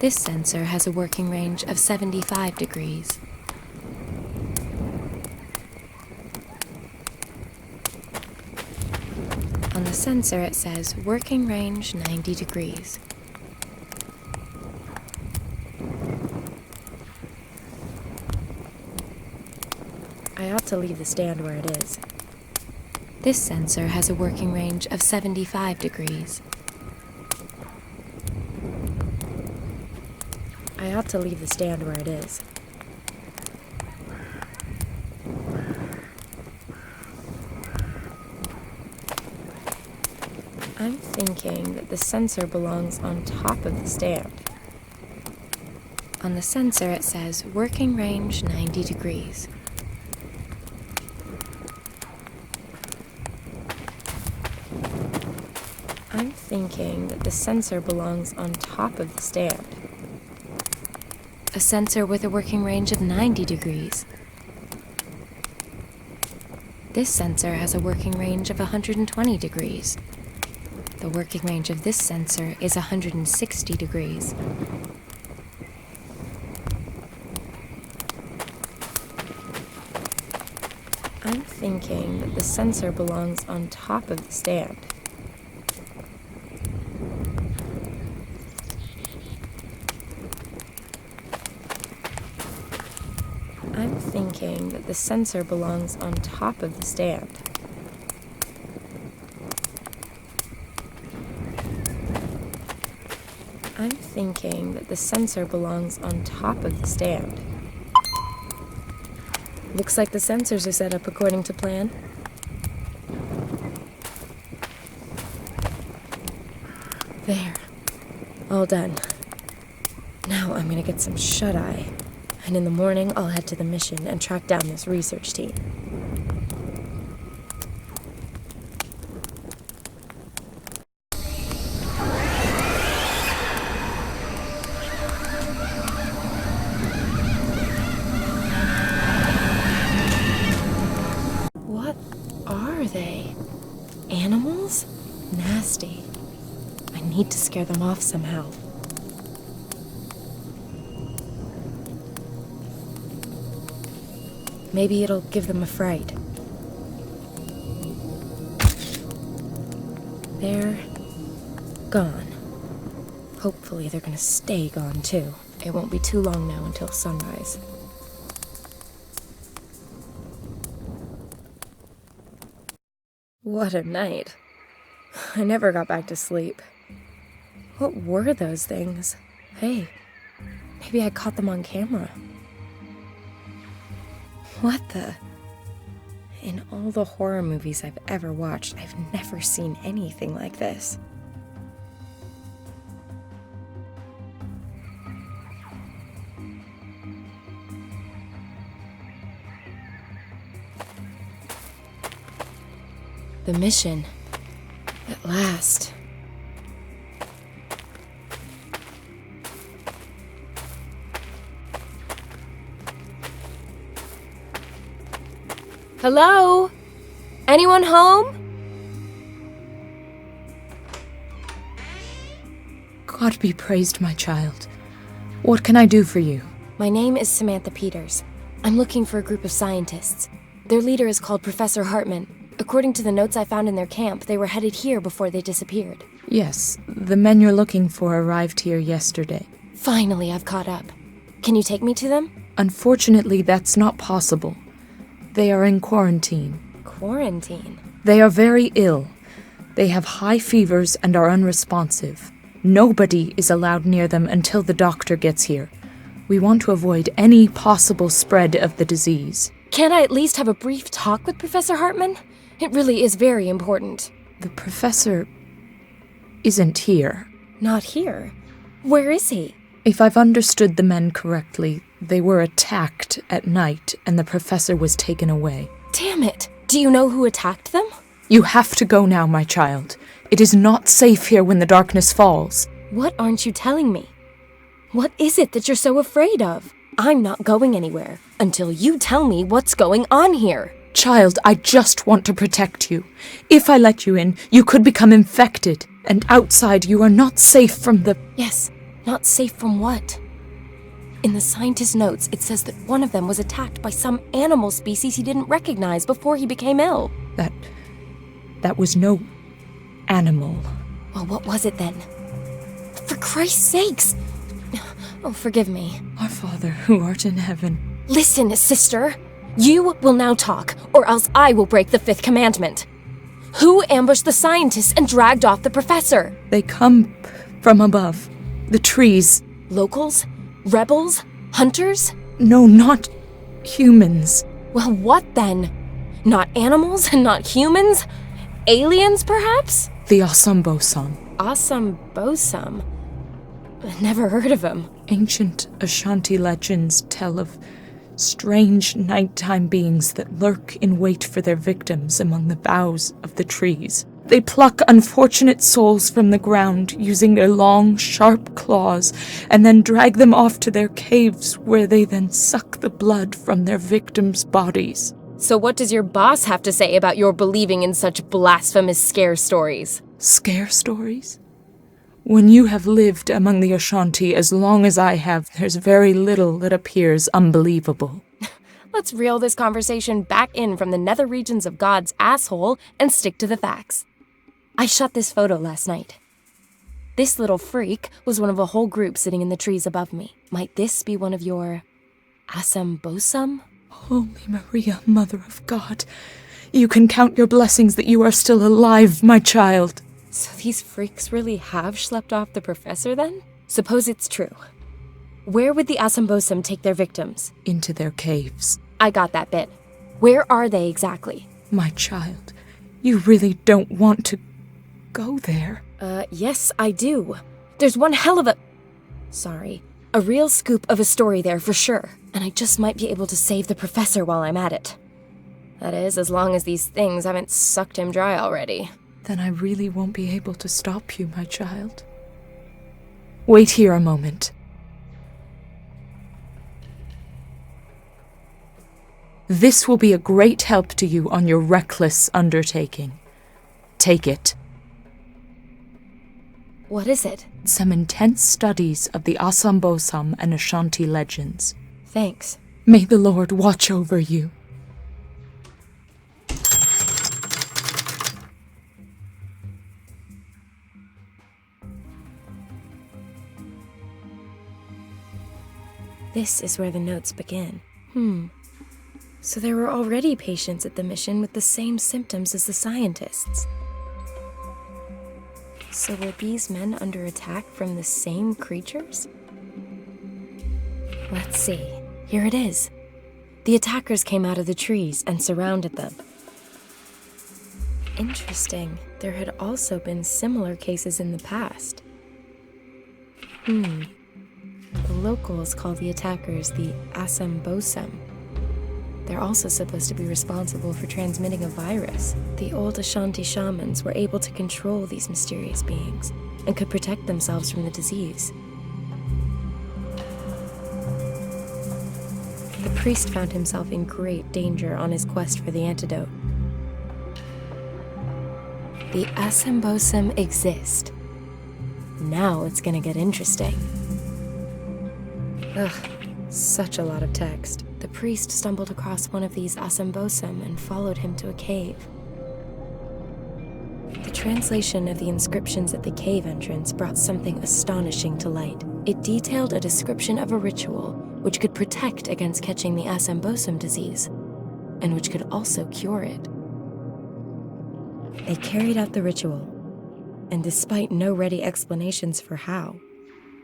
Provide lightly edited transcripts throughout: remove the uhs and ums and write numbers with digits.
This sensor has a working range of 75 degrees. On the sensor it says working range 90 degrees. I ought to leave the stand where it is. This sensor has a working range of 75 degrees. I ought to leave the stand where it is. I'm thinking that the sensor belongs on top of the stand. On the sensor it says working range 90 degrees. I'm thinking that the sensor belongs on top of the stand. A sensor with a working range of 90 degrees. This sensor has a working range of 120 degrees. The working range of this sensor is 160 degrees. I'm thinking that the sensor belongs on top of the stand. I'm thinking that the sensor belongs on top of the stand. I'm thinking that the sensor belongs on top of the stand. Looks like the sensors are set up according to plan. There. All done. Now I'm gonna get some shut-eye. And in the morning, I'll head to the mission and track down this research team. What are they? Animals? Nasty. I need to scare them off somehow. Maybe it'll give them a fright. They're gone. Hopefully they're gonna stay gone too. It won't be too long now until sunrise. What a night. I never got back to sleep. What were those things? Hey, maybe I caught them on camera. What the? In all the horror movies I've ever watched, I've never seen anything like this. The mission. At last. Hello? Anyone home? God be praised, my child. What can I do for you? My name is Samantha Peters. I'm looking for a group of scientists. Their leader is called Professor Hartman. According to the notes I found in their camp, they were headed here before they disappeared. Yes, the men you're looking for arrived here yesterday. Finally, I've caught up. Can you take me to them? Unfortunately, that's not possible. They are in quarantine. Quarantine? They are very ill. They have high fevers and are unresponsive. Nobody is allowed near them until the doctor gets here. We want to avoid any possible spread of the disease. Can't I at least have a brief talk with Professor Hartman? It really is very important. The professor isn't here. Not here? Where is he? If I've understood the men correctly, they were attacked at night and the professor was taken away. Damn it! Do you know who attacked them? You have to go now, my child. It is not safe here when the darkness falls. What aren't you telling me? What is it that you're so afraid of? I'm not going anywhere until you tell me what's going on here. Child, I just want to protect you. If I let you in, you could become infected. And outside, you are not safe from the... Yes, Not safe from what? In the scientist's notes, it says that one of them was attacked by some animal species he didn't recognize before he became ill. That was no animal. Well, what was it then? For Christ's sakes! Oh, forgive me. Our Father, who art in heaven. Listen, sister. You will now talk, or else I will break the fifth commandment. Who ambushed the scientists and dragged off the professor? They come from above. The trees. Locals? Rebels? Hunters? No, not humans. Well, what then? Not animals and not humans? Aliens, perhaps? The Asanbosam. Asanbosam? Never heard of him. Ancient Ashanti legends tell of strange nighttime beings that lurk in wait for their victims among the boughs of the trees. They pluck unfortunate souls from the ground using their long, sharp claws and then drag them off to their caves where they then suck the blood from their victims' bodies. So what does your boss have to say about your believing in such blasphemous scare stories? Scare stories? When you have lived among the Ashanti as long as I have, there's very little that appears unbelievable. Let's reel this conversation back in from the nether regions of God's asshole and stick to the facts. I shot this photo last night. This little freak was one of a whole group sitting in the trees above me. Might this be one of your Asanbosam? Holy Maria, Mother of God, you can count your blessings that you are still alive, my child. So these freaks really have schlepped off the professor then? Suppose it's true. Where would the Asanbosam take their victims? Into their caves. I got that bit. Where are they exactly? My child, you really don't want to go there. Yes, I do. There's one hell of a real scoop of a story there for sure. And I just might be able to save the professor while I'm at it. That is, as long as these things haven't sucked him dry already. Then I really won't be able to stop you, my child. Wait here a moment. This will be a great help to you on your reckless undertaking. Take it. What is it? Some intense studies of the Asanbosam and Ashanti legends. Thanks. May the Lord watch over you. This is where the notes begin. So there were already patients at the mission with the same symptoms as the scientists. So were these men under attack from the same creatures? Let's see. Here it is. The attackers came out of the trees and surrounded them. Interesting. There had also been similar cases in the past. The locals call the attackers the Asanbosam. They're also supposed to be responsible for transmitting a virus. The old Ashanti shamans were able to control these mysterious beings and could protect themselves from the disease. The priest found himself in great danger on his quest for the antidote. The Asanbosam exist. Now it's gonna get interesting. Ugh, such a lot of text. The priest stumbled across one of these Asanbosam and followed him to a cave. The translation of the inscriptions at the cave entrance brought something astonishing to light. It detailed a description of a ritual which could protect against catching the Asanbosam disease, and which could also cure it. They carried out the ritual, and despite no ready explanations for how,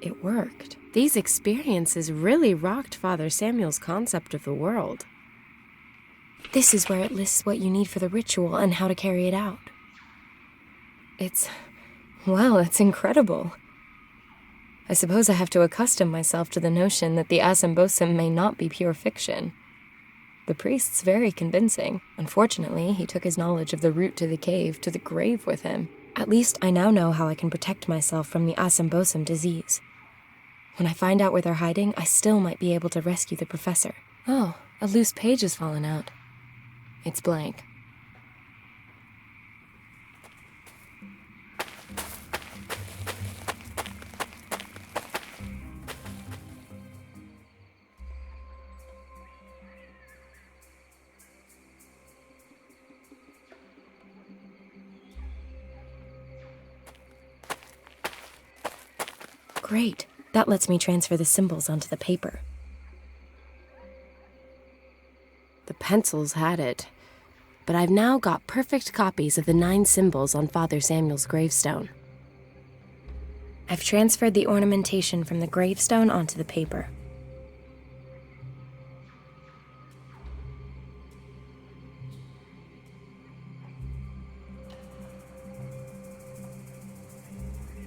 it worked. These experiences really rocked Father Samuel's concept of the world. This is where it lists what you need for the ritual and how to carry it out. It's incredible. I suppose I have to accustom myself to the notion that the Asanbosam may not be pure fiction. The priest's very convincing. Unfortunately, he took his knowledge of the route to the cave to the grave with him. At least I now know how I can protect myself from the Asanbosam disease. When I find out where they're hiding, I still might be able to rescue the professor. Oh, a loose page has fallen out. It's blank. Great. That lets me transfer the symbols onto the paper. The pencils had it, but I've now got perfect copies of the 9 symbols on Father Samuel's gravestone. I've transferred the ornamentation from the gravestone onto the paper.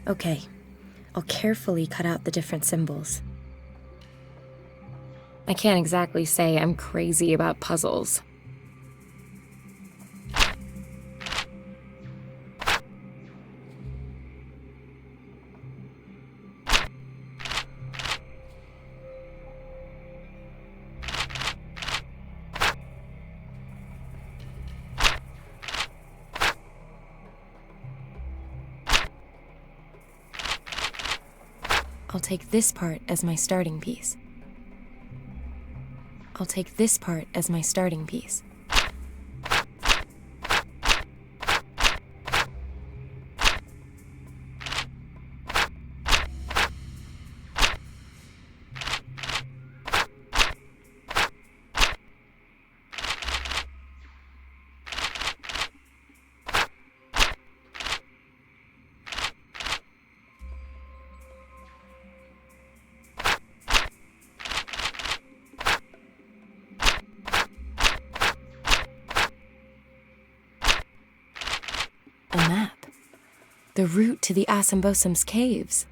Okay, I'll carefully cut out the different symbols. I can't exactly say I'm crazy about puzzles. I'll take this part as my starting piece. I'll take this part as my starting piece. A map. The route to the Asanbosam's caves.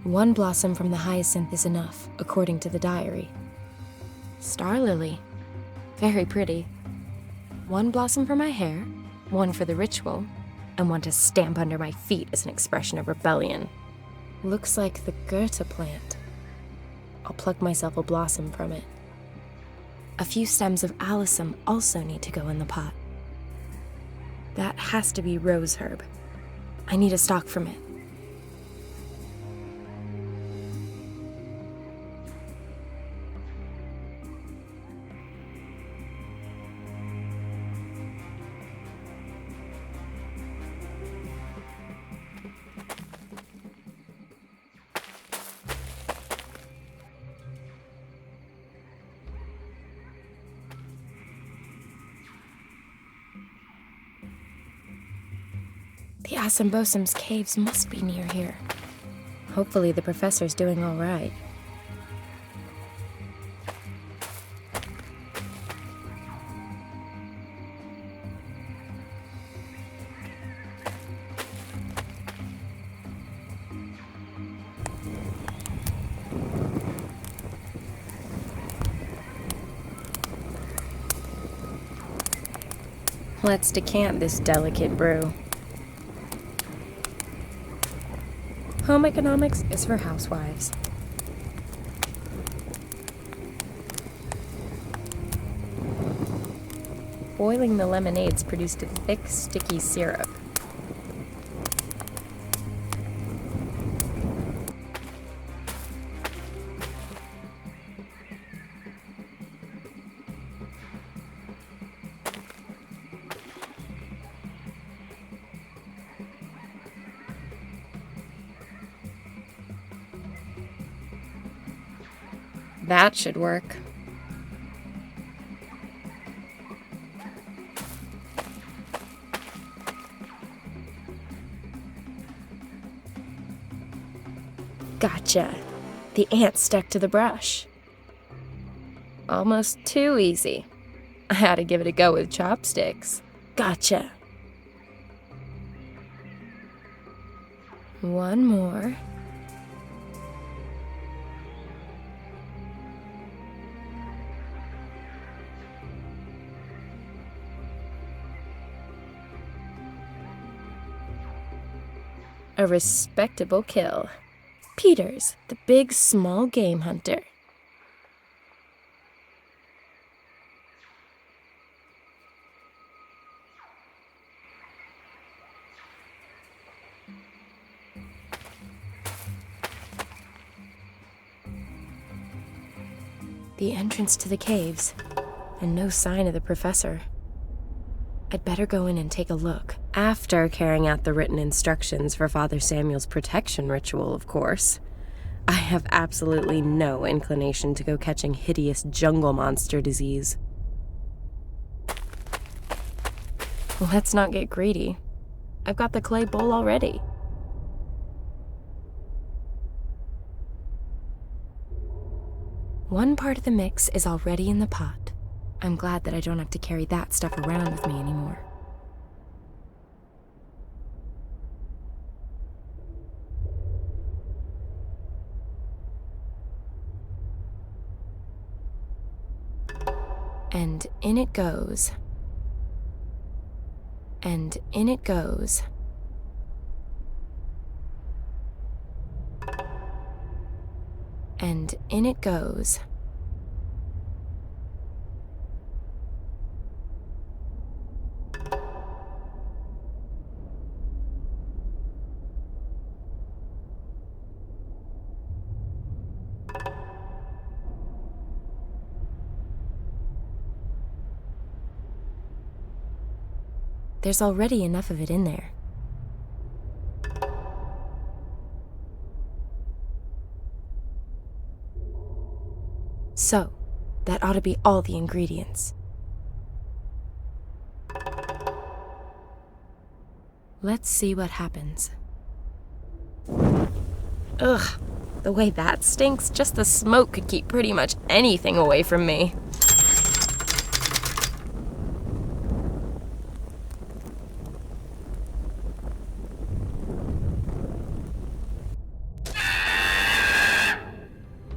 One blossom from the hyacinth is enough, according to the diary. Star lily. Very pretty. One blossom for my hair, one for the ritual, and one to stamp under my feet as an expression of rebellion. Looks like the Goethe plant. I'll pluck myself a blossom from it. A few stems of alyssum also need to go in the pot. That has to be rose herb. I need a stalk from it. The Asanbosam's caves must be near here. Hopefully the professor's doing all right. Let's decant this delicate brew. Home economics is for housewives. Boiling the lemonades produced a thick, sticky syrup. That should work. Gotcha. The ant stuck to the brush. Almost too easy. I had to give it a go with chopsticks. Gotcha. One more. A respectable kill. Peters, the big small game hunter. The entrance to the caves, and no sign of the professor. I'd better go in and take a look. After carrying out the written instructions for Father Samuel's protection ritual, of course. I have absolutely no inclination to go catching hideous jungle monster disease. Let's not get greedy. I've got the clay bowl already. One part of the mix is already in the pot. I'm glad that I don't have to carry that stuff around with me anymore. And in it goes. And in it goes. And in it goes. There's already enough of it in there. So, that ought to be all the ingredients. Let's see what happens. Ugh, the way that stinks, just the smoke could keep pretty much anything away from me.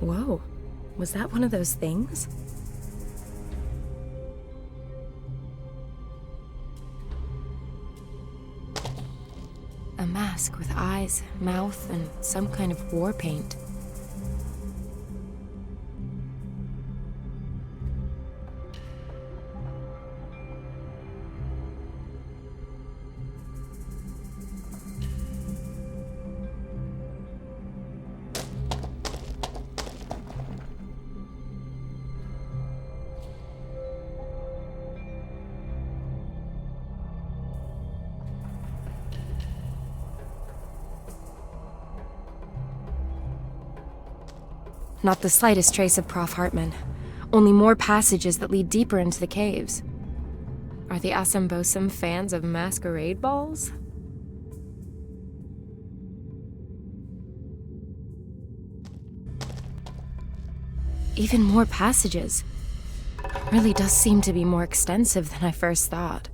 Whoa, was that one of those things? A mask with eyes, mouth, and some kind of war paint. Not the slightest trace of Prof. Hartman. Only more passages that lead deeper into the caves. Are the Asanbosam fans of masquerade balls? Even more passages. Really does seem to be more extensive than I first thought.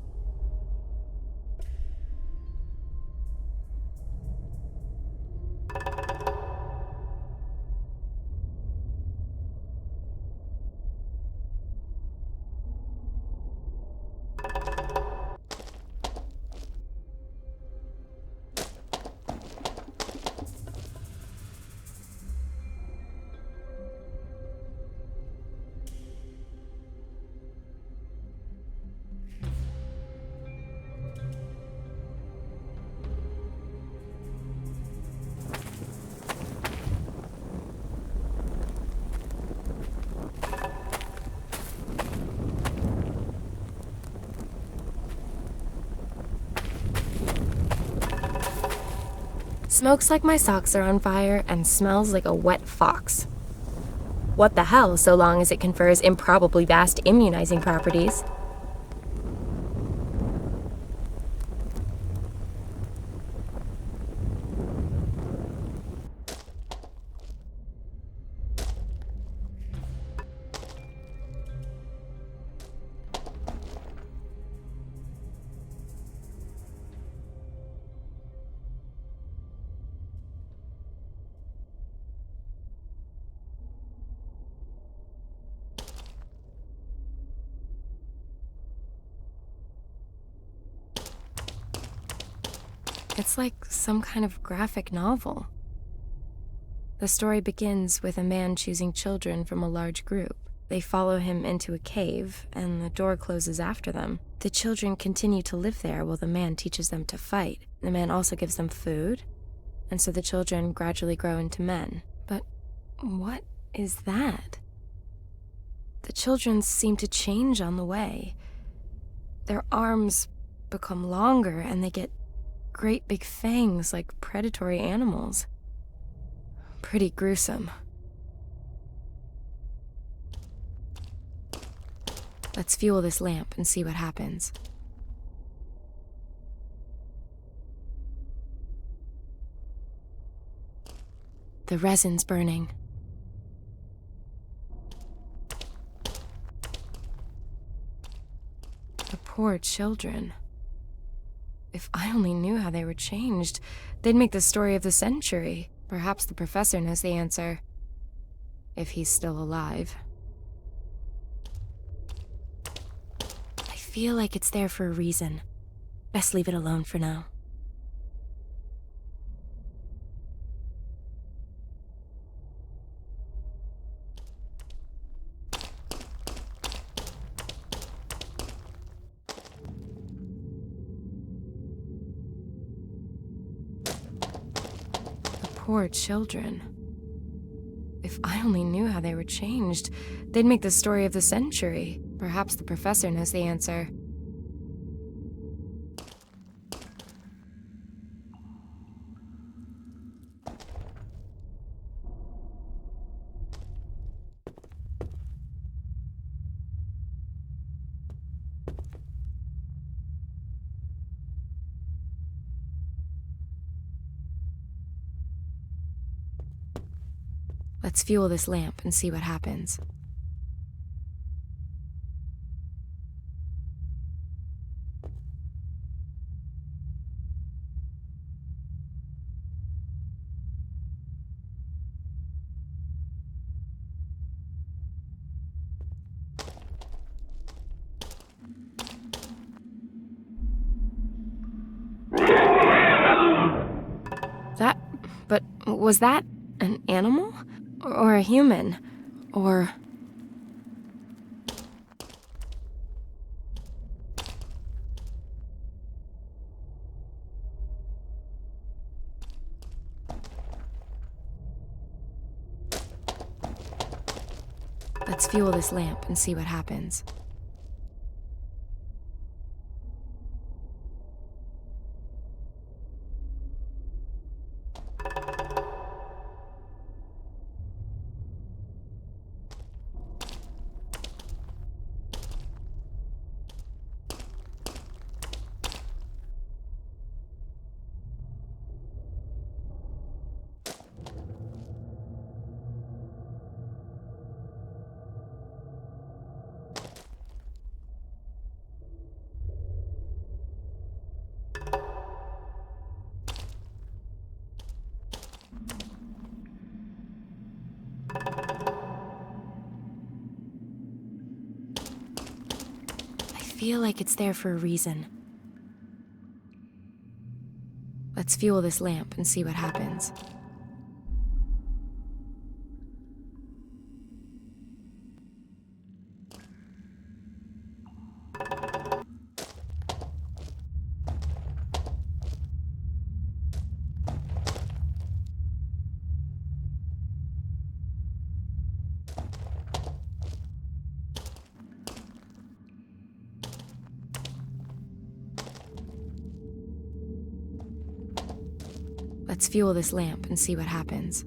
Smokes like my socks are on fire and smells like a wet fox. What the hell, so long as it confers improbably vast immunizing properties. It's like some kind of graphic novel. The story begins with a man choosing children from a large group. They follow him into a cave, and the door closes after them. The children continue to live there while the man teaches them to fight. The man also gives them food, and so the children gradually grow into men. But what is that? the children seem to change on the way. Their arms become longer and they get great big fangs like predatory animals. Pretty gruesome. Let's fuel this lamp and see what happens. The resin's burning. The poor children. If I only knew how they were changed, they'd make the story of the century. Perhaps the professor knows the answer. If he's still alive. I feel like it's there for a reason. Best leave it alone for now. Poor children. If I only knew how they were changed, they'd make the story of the century. Perhaps the professor knows the answer. Let's fuel this lamp and see what happens. But was that an animal? Or a human? Or... Let's fuel this lamp and see what happens. I feel like it's there for a reason. Let's fuel this lamp and see what happens. Let's fuel this lamp and see what happens.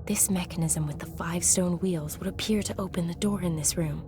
This mechanism with the 5 stone wheels would appear to open the door in this room.